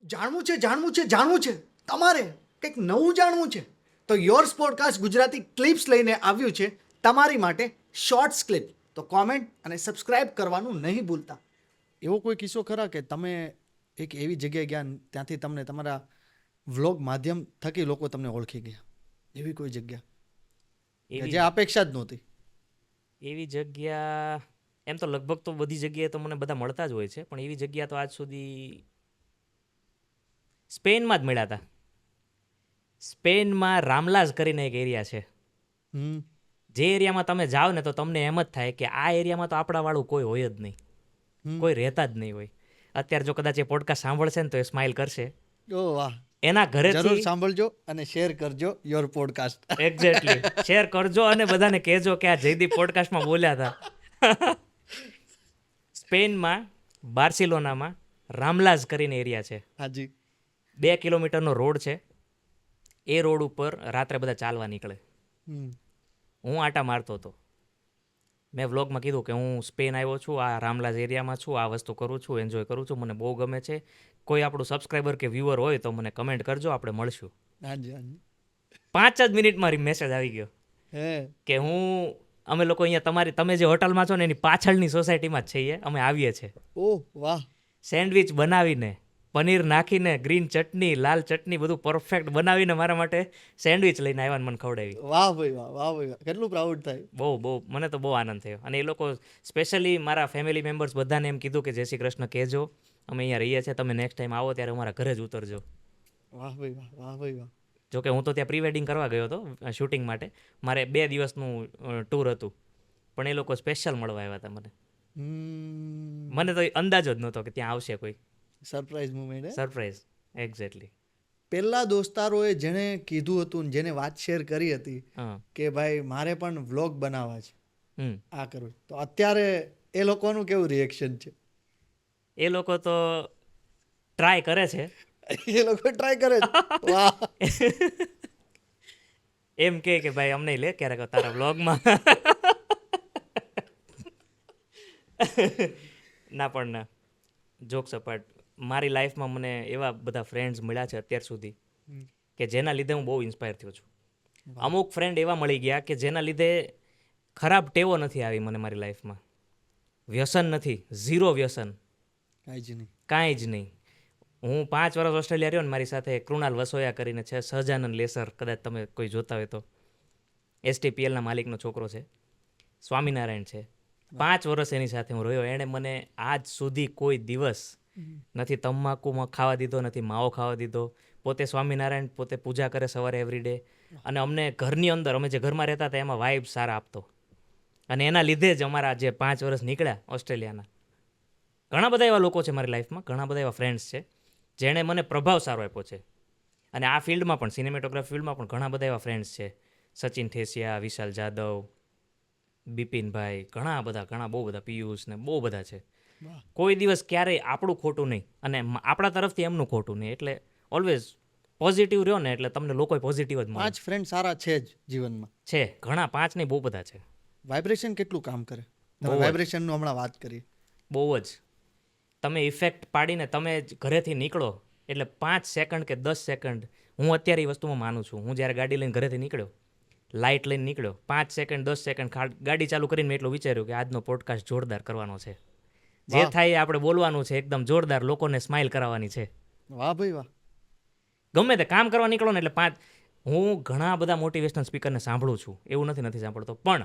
જાણવું છે તમારે કંઈક નવું જાણવું છે તો યોર્સ પોડકાસ્ટ ગુજરાતી ક્લિપ્સ લઈને આવ્યું છે તમારી માટે શોર્ટ્સ ક્લિપ. તો કોમેન્ટ અને સબસ્ક્રાઇબ કરવાનું નહીં ભૂલતા. એવો કોઈ કિસ્સો ખરા કે તમે એક એવી જગ્યાએ ગયા ત્યાંથી તમને તમારા વ્લોગ માધ્યમ થકી લોકો તમને ઓળખી ગયા, એવી કોઈ જગ્યા કે જે અપેક્ષા જ નહોતી? એવી જગ્યા એમ તો લગભગ તો બધી જગ્યાએ તો મને બધા મળતા જ હોય છે, પણ એવી જગ્યા તો આજ સુધી સ્પેનમાં જ મળ્યા હતા. સ્પેનમાં રામલાસ કરીને એક એરિયા છે. જે એરિયામાં તમે જાઓ ને તો તમને એમ જ થાય કે આ એરિયામાં તો આપણા વાળું કોઈ હોય જ નહીં, કોઈ રહેતા જ નહીં હોય. અત્યારે જો કદાચ એ પોડકાસ્ટ સાંભળશે ને તો એ સ્માઇલ કરશે. ઓ વાહ, એના ઘરે જરૂર સાંભળજો અને શેર કરજો યોર પોડકાસ્ટ. એક્ઝેક્ટલી, શેર કરજો અને બધાને કહેજો કે આ જયદીપ પોડકાસ્ટમાં બોલ્યા હતા. સ્પેનમાં બાર્સિલોનામાં રામલાસ કરીને એરિયા છે. હાજી. 2 કિલોમીટરનો રોડ છે. એ રોડ ઉપર રાત્રે બધા ચાલવા નીકળે. હું આટા મારતો હતો. મેં વ્લોગમાં કીધું કે હું સ્પેન આવ્યો છું, આ રામલાસ એરિયામાં છું, આ વસ્તુ કરું છું, એન્જોય કરું છું, મને બહુ ગમે છે. કોઈ આપણું સબસ્ક્રાઈબર કે વ્યુઅર હોય તો મને કમેન્ટ કરજો, આપણે મળશું. હાજી હાજી. 5 જ મિનિટમાં મારી મેસેજ આવી ગયો કે અમે લોકો અહીંયા તમે જે હોટલમાં છો ને એની પાછળની સોસાયટીમાં જ છીએ, અમે આવીએ છીએ. ઓહ વાહ. સેન્ડવિચ બનાવીને, પનીર નાખીને, ગ્રીન ચટણી, લાલ ચટણી બધું પરફેક્ટ બનાવીને મારા માટે સેન્ડવિચ લઈને આવ્યા ને મને ખવડાવી. વાહ ભાઈ વાહ, વાહ ભાઈ વાહ, કેટલું પ્રાઉડ થાય. બહુ મને તો બહુ આનંદ થયો. અને એ લોકો સ્પેશિયલી મારા ફેમિલી મેમ્બર્સ બધાને એમ કીધું કે જય શ્રી કૃષ્ણ કહેજો, અમે અહીંયા રહીએ છીએ, તમે નેક્સ્ટ ટાઈમ આવો ત્યારે અમારા ઘરે જ ઉતરજો. વાહ ભાઈ વાહ, વાહ ભાઈ વાહ. જોકે હું તો ત્યાં પ્રી વેડિંગ કરવા ગયો હતો શૂટિંગ માટે. મારે 2 દિવસનું ટૂર હતું, પણ એ લોકો સ્પેશિયલ મળવા આવ્યા હતા મને. મને તો અંદાજ જ નહોતો કે ત્યાં આવશે કોઈ. Surprise moment. Surprise, exactly. પહેલા દોસ્તારોએ જેને કીધું હતું ને જેને વાત શેર કરી હતી કે ભાઈ મારે પણ વ્લોગ બનાવવા છે, આ કરું, તો અત્યારે એ લોકોનું કેવું રિએક્શન છે? એ લોકો તો ટ્રાય કરે છે. એ લોકો ટ્રાય કરે છે. વાહ. એમ કે ભાઈ અમને લે ક્યારેક તારા વ્લોગમાં. ના પણ ના, જોક્સ અપાર્ટ, મારી લાઈફમાં મને એવા બધા ફ્રેન્ડ્સ મળ્યા છે અત્યાર સુધી કે જેના લીધે હું બહુ ઇન્સ્પાયર થયો છું. અમુક ફ્રેન્ડ એવા મળી ગયા કે જેના લીધે ખરાબ ટેવો નથી આવી મને મારી લાઈફમાં. વ્યસન નથી, 0 વ્યસન, કાંઈ જ નહીં. હું 5 વર્ષ ઓસ્ટ્રેલિયા રહ્યો ને, મારી સાથે કૃણાલ વસોયા કરીને છે, સહજાનંદ લેસર, કદાચ તમે કોઈ જોતા હોય તો, STPLના માલિકનો છોકરો છે, સ્વામિનારાયણ છે. 5 વર્ષ એની સાથે હું રહ્યો. એણે મને આજ સુધી કોઈ દિવસ નથી તમાકુમાં ખાવા દીધો, નથી માવો ખાવા દીધો. પોતે સ્વામિનારાયણ, પોતે પૂજા કરે સવારે એવરીડે. અને અમને ઘરની અંદર, અમે જે ઘરમાં રહેતા હતા એમાં વાઇબ સારા આપતો. અને એના લીધે જ અમારા જે 5 વર્ષ નીકળ્યા ઓસ્ટ્રેલિયાના. ઘણા બધા એવા લોકો છે મારી લાઈફમાં, ઘણા બધા એવા ફ્રેન્ડ્સ છે જેણે મને પ્રભાવ સારો આપ્યો છે. અને આ ફિલ્ડમાં પણ, સિનેમેટોગ્રાફી ફિલ્ડમાં પણ ઘણા બધા એવા ફ્રેન્ડ્સ છે. સચિન ઠેસિયા, વિશાલ જાદવ, બિપિનભાઈ, ઘણા બહુ બધા, પિયુષ ને બહુ બધા છે. કોઈ દિવસ ક્યારેય આપણું ખોટું નહીં અને આપણા તરફથી એમનું ખોટું નહીં. એટલે ઓલવેઝ પોઝિટિવ રહ્યો ને એટલે તમને લોકો પોઝિટિવ જ મળે. 5 ફ્રેન્ડ સારા છે જ જીવનમાં. છે ઘણા, 5 નહીં, બહુ બધા છે. વાઇબ્રેશન કેટલું કામ કરે? વાઇબ્રેશનનું હમણાં વાત કરીએ. બહુ જ. તમે ઇફેક્ટ પાડીને તમે ઘરેથી નીકળો એટલે 5 સેકન્ડ કે 10 સેકન્ડ, હું અત્યારે એ વસ્તુમાં માનું છું. હું જ્યારે ગાડી લઈને ઘરેથી નીકળ્યો, લાઇટ લઈને નીકળ્યો, 5 સેકન્ડ 10 સેકન્ડ ગાડી ચાલુ કરીને મેં એટલું વિચાર્યું કે આજનો પોડકાસ્ટ જોરદાર કરવાનો છે. જે થાય આપણે બોલવાનું છે, એકદમ જોરદાર, લોકોને સ્માઇલ કરાવવાની છે. વાહ ભાઈ વાહ. ગમે તે કામ કરવા નીકળો ને એટલે હું ઘણા બધા મોટિવેશનલ સ્પીકરને સાંભળું છું, એવું નથી સાંભળતો. પણ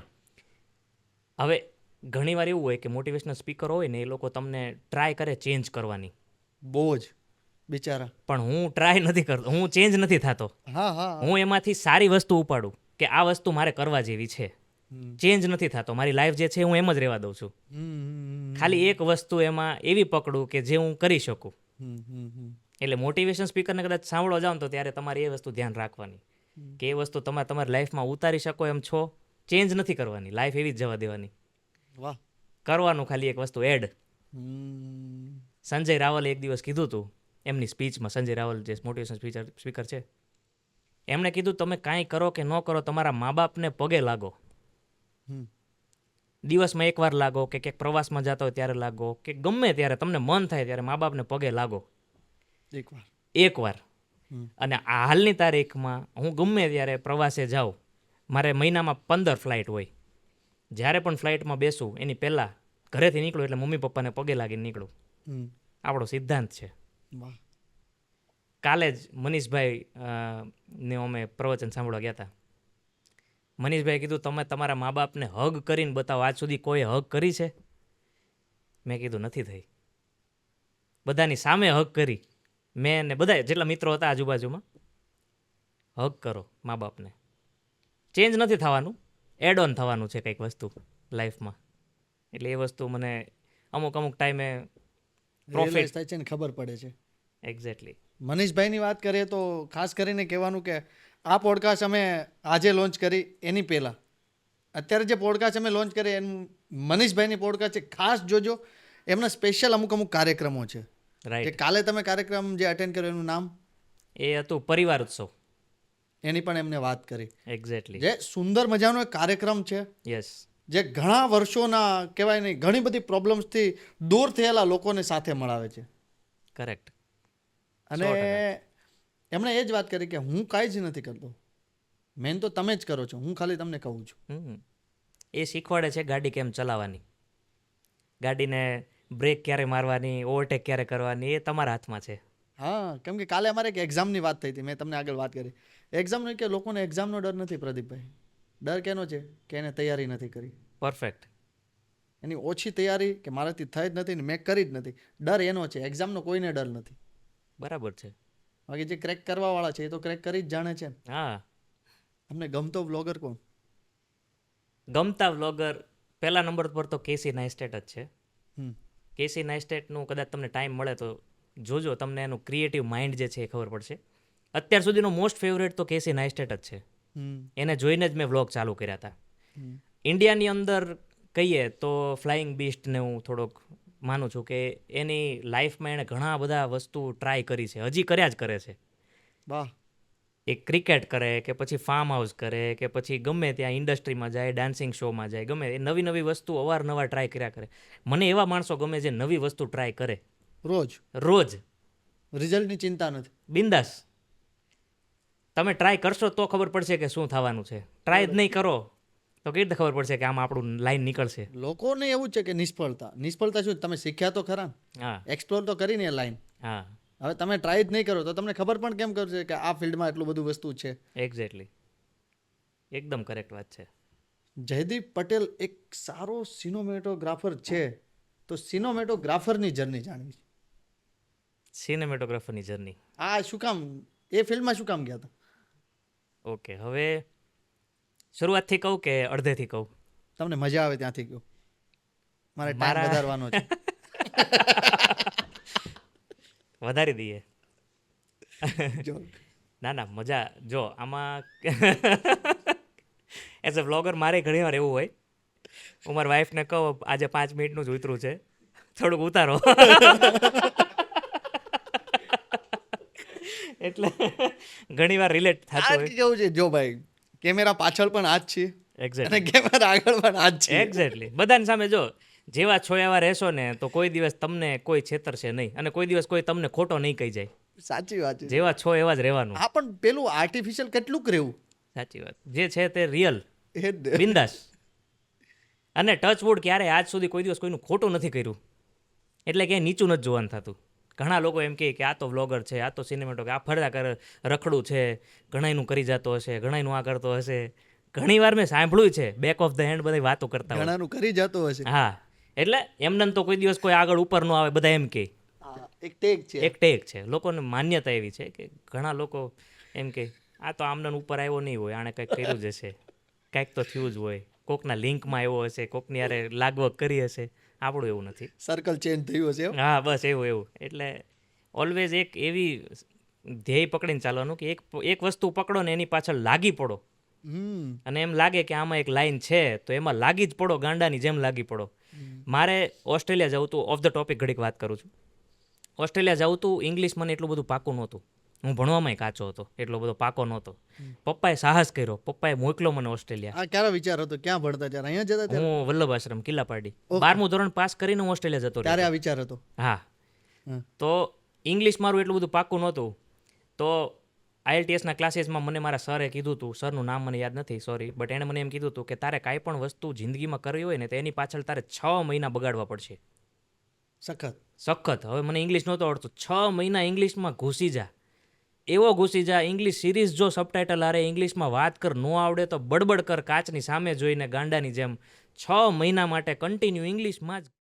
હવે ઘણીવાર એવું હોય કે મોટિવેશનલ સ્પીકર હોય ને એ લોકો તમને ટ્રાય કરે ચેન્જ કરવાની. બહુ જ બિચારા. પણ હું ટ્રાય નથી કરતો, હું ચેન્જ નથી થતો. હું એમાંથી સારી વસ્તુ ઉપાડું કે આ વસ્તુ મારે કરવા જેવી છે. ચેન્જ નથી થતો. મારી લાઈફ જે છે હું એમ જ રહેવા દઉં છું. ખાલી એક વસ્તુ એમાં એવી પકડું કે જે હું કરી શકું. એટલે મોટિવેશન સ્પીકરને કદાચ સાંભળવા જાઓ ને તો ત્યારે તમારે એ વસ્તુ ધ્યાન રાખવાની કે એ વસ્તુ તમારી લાઈફમાં ઉતારી શકો એમ છો. ચેન્જ નથી કરવાની, લાઈફ એવી જ જવા દેવાની. વાહ. કરવાનું ખાલી એક વસ્તુ એડ. સંજય રાવલે એક દિવસ કીધું હતું એમની સ્પીચમાં, સંજય રાવલ જે મોટિવેશન સ્પીકર છે, એમણે કીધું તમે કાંઈ કરો કે ન કરો, તમારા મા બાપને પગે લાગો. દિવસમાં એકવાર લાગો કે ક્યાંક પ્રવાસમાં જતા હોય ત્યારે લાગો કે ગમે ત્યારે તમને મન થાય ત્યારે મા બાપને પગે લાગો. એકવાર એકવાર. અને આ હાલની તારીખમાં હું ગમે ત્યારે પ્રવાસે જાઉં, મારે મહિનામાં 15 ફ્લાઇટ હોય. જ્યારે પણ ફ્લાઇટમાં બેસું એની પહેલાં ઘરેથી નીકળું એટલે મમ્મી પપ્પાને પગે લાગીને નીકળું. આપણો સિદ્ધાંત છે. વાહ. કાલે જ મનીષભાઈ ને અમે પ્રવચન સાંભળવા ગયા હતા. મનીષભાઈ કીધું તમે તમારા મા બાપને હગ કરીને બતાવો, આજ સુધી કોઈ હગ કરી છે? મેં કીધું નથી થઈ. બધાની સામે હગ કરી મેં, ને બધા જેટલા મિત્રો હતા આજુબાજુમાં, હગ કરો મા બાપને. ચેન્જ નથી થવાનું, એડ ઓન થવાનું છે કંઈક વસ્તુ લાઈફમાં. એટલે એ વસ્તુ મને અમુક ટાઈમે પ્રોફિટ થાય છે ને ખબર પડે છે. એક્ઝેક્ટલી. મનીષભાઈની વાત કરીએ તો ખાસ કરીને કહેવાનું કે આ પોડકાસ્ટ અમે આજે લોન્ચ કરી એની પહેલાં અત્યારે જે પોડકાસ્ટ અમે લોન્ચ કરી એનું મનીષભાઈની પોડકાસ્ટ છે, ખાસ જોજો. એમના સ્પેશિયલ અમુક કાર્યક્રમો છે. કે રાઈટ. કાલે તમે કાર્યક્રમ જે અટેન્ડ કર્યો એનું નામ, એ હતું પરિવાર ઉત્સવ. એની પણ એમને વાત કરી. એક્ઝેક્ટલી. જે સુંદર મજાનો એક કાર્યક્રમ છે, યસ. જે ઘણા વર્ષોના કહેવાય નહીં ઘણી બધી પ્રોબ્લેમ્સથી દૂર થયેલા લોકોને સાથે મળાવે છે. કરેક્ટ. અને એમણે એ જ વાત કરી કે હું કાંઈ જ નથી કરતો, મેન તો તમે જ કરો છો, હું ખાલી તમને કહું છું. એ શીખવાડે છે ગાડી કેમ ચલાવવાની, ગાડીને બ્રેક ક્યારે મારવાની, ઓવરટેક ક્યારે કરવાની, એ તમારા હાથમાં છે. હા, કેમ કે કાલે અમારે એક એક્ઝામની વાત થઈ હતી, મેં તમને આગળ વાત કરી. એક્ઝામનો કે લોકોને એક્ઝામનો ડર નથી પ્રદીપભાઈ. ડર કેનો છે કે એને તૈયારી નથી કરી. પરફેક્ટ. એની ઓછી તૈયારી કે મારાથી થઈ જ નથી ને મેં કરી જ નથી. ડર એનો છે, એક્ઝામનો કોઈને ડર નથી. બરાબર છે. બાકી જે ક્રેક કરવાવાળા છે એ તો ક્રેક કરી જ જાણે છે. હા. અમને ગમતો વ્લોગર કોણ? ગમતા વ્લોગર પહેલા નંબર પર તો કેસી નાઇસ્ટેટ જ છે. હમ. કેસી નાઇસ્ટેટનું કદાચ તમને ટાઈમ મળે તો જોજો, તમને એનું ક્રિએટિવ માઇન્ડ જે છે એ ખબર પડશે. અત્યાર સુધીનો મોસ્ટ ફેવરેટ તો કેસી નાઇસ્ટેટ જ છે. એને જોઈને જ મેં વ્લોગ ચાલુ કર્યા હતા. ઇન્ડિયાની અંદર કહીએ તો ફ્લાઇંગ બીસ્ટને હું થોડોક માનું છું કે એની લાઈફમાં એણે ઘણા બધા વસ્તુ ટ્રાય કરી છે, હજી કર્યા જ કરે છે. વાહ. એ ક્રિકેટ કરે કે પછી ફાર્મ હાઉસ કરે કે પછી ગમે ત્યાં ઇન્ડસ્ટ્રીમાં જાય, ડાન્સિંગ શોમાં જાય, ગમે એ નવી વસ્તુ અવારનવાર ટ્રાય કર્યા કરે. મને એવા માણસો ગમે જે નવી વસ્તુ ટ્રાય કરે રોજ. રિઝલ્ટની ચિંતા નથી. બિંદાસ. તમે ટ્રાય કરશો તો ખબર પડશે કે શું થવાનું છે. ટ્રાય જ નહીં કરો તો કેવી રીતે ખબર પડશે કે આમાં આપણું લાઈન નીકળશે? લોકોને એવું છે કે નિષ્ફળતા શું, તમે શીખ્યા તો ખરા, હા. એક્સપ્લોર તો કરીને એ લાઈન. હા. હવે તમે ટ્રાય જ નહીં કરો તો તમને ખબર પણ કેમ કરશે કે આ ફિલ્ડમાં એટલું બધું વસ્તુ છે. એક્ઝેક્ટલી. એકદમ કરેક્ટ વાત છે. જયદીપ પટેલ એક સારો સિનેમેટોગ્રાફર છે, તો સિનેમેટોગ્રાફરની જર્ની જાણવી છે. સિનેમેટોગ્રાફરની જર્ની. આ શું કામ એ ફિલ્ડમાં શું કામ ગયા હતા? ઓકે, હવે શરૂઆતથી કહું કે અડધેથી કહું? તમને મજા આવે ત્યાંથી કહો, મારે ટાઈમ મારા- વધારવાનો છે. વધારી દઈએ. જો ના મજા જો આમાં એઝ અ વ્લોગર મારે ઘણી વાર એવું હોય, હું મારી વાઈફને કહું આજે 5 મિનિટનું જ ઉતરું છે, થોડુંક ઉતારો. એટલે ઘણી વાર રિલેટ આ થતું હોય. કેવું છે, જો ભાઈ કેમેરા પાછળ પણ આ જ છે અને એક્ઝેક્ટલી. કેમેરા આગળ પણ આ જ છે. એક્ઝેક્ટલી. બધાની સામે જો જેવા છો એવા રહેશો ને તો કોઈ દિવસ તમને કોઈ છેતરશે નહીં અને કોઈ દિવસ કોઈ તમને ખોટો નહીં કહી જાય. સાચી વાત છે. જેવા છો એવા જ રહેવાનું. હા, પણ પેલું આર્ટિફિશિયલ કેટલુંક રહેવું, સાચી વાત. જે છે તે રિયલ, એ જ ને. બિંદાસ. અને ટચ વુડ ક્યારે આજ સુધી કોઈ દિવસ કોઈનું ખોટું નથી કર્યું, એટલે ક્યાંય નીચું નથી જોવાનું થતું. ઘણા લોકો એમ કહે કે આ તો વ્લોગર છે, આ તો સિનેમેટોગ્રાફર, આ ફરતા કરે રખડું છે, ઘણાયનું કરી જતો હશે, ઘણાયનું આ કરતો હશે. ઘણી વાર મેં સાંભળ્યું છે બેક ઓફ ધ હેન્ડ બધી વાતો કરતા હોય. ઘણાનું કરી જતો હશે. હા, એટલે એમને તો કોઈ દિવસ કોઈ આગળ ઉપર ન આવે, બધા એમ કહે હા, એક ટેક છે. એક ટેક છે. લોકોને માન્યતા એવી છે કે ઘણા લોકો એમ કે આ તો આમના ઉપર આવ્યો નહીં હોય, આણે કંઈક કર્યું જ હશે, કંઈક તો થયું જ હોય, કોકના લિંકમાં આવ્યો હશે, કોકની યારે લાગવગ કરી હશે. આપણું એવું નથી. સર્કલ ચેન્જ થયું હશે. હા, બસ એવું. એટલે ઓલવેઝ એક એવી ધ્યેય પકડીને ચાલવાનું કે એક વસ્તુ પકડો ને એની પાછળ લાગી પડો. અને એમ લાગે કે આમાં એક લાઈન છે તો એમાં લાગી જ પડો, ગાંડાની જેમ લાગી પડો. મારે ઓસ્ટ્રેલિયા જવું હતું, ઓફ ધ ટોપિક ઘડીક વાત કરું છું. ઓસ્ટ્રેલિયા જવું હતું, ઇંગ્લિશ મને એટલું બધું પાકું નહોતું, હું ભણવામાં કાચો હતો, એટલો બધો પાકો નહોતો. પપ્પાએ સાહસ કર્યો, પપ્પાએ મોકલો મને ઓસ્ટ્રેલિયા. આ ક્યારે વિચાર હતો, ક્યાં ભણતા ત્યારે? અહીંયા જતા ત્યારે? હું વલ્લભ આશ્રમ કિલ્લાપાડી 12મું ધોરણ પાસ કરીને હું ઓસ્ટ્રેલિયા જતો ત્યારે રહ્યો. આ વિચાર હતો. હા. તો ઇંગ્લિશ મારું એટલું બધું પાક્કું નહોતું, તો IELTSના ક્લાસીસમાં મને મારા સરે કીધું હતું, સરનું નામ મને યાદ નથી, સોરી, બટ એણે મને એમ કીધું હતું કે તારે કાંઈ પણ વસ્તુ જિંદગીમાં કરવી હોય ને તો એની પાછળ તારે 6 મહિના બગાડવા પડશે. સખત. હવે મને ઇંગ્લિશ નહોતું આવડતું, 6 મહિના ઇંગ્લિશમાં ઘૂસી જા, એવો ઘૂસી જા. ઇંગ્લિશ સિરીઝ જો સબટાઇટલ હારે ઇંગ્લિશમાં વાત કર, ન આવડે તો બડબડ કર કાચની સામે જોઈને ગાંડાની જેમ. 6 મહિના માટે કન્ટિન્યુ ઇંગ્લિશમાં જ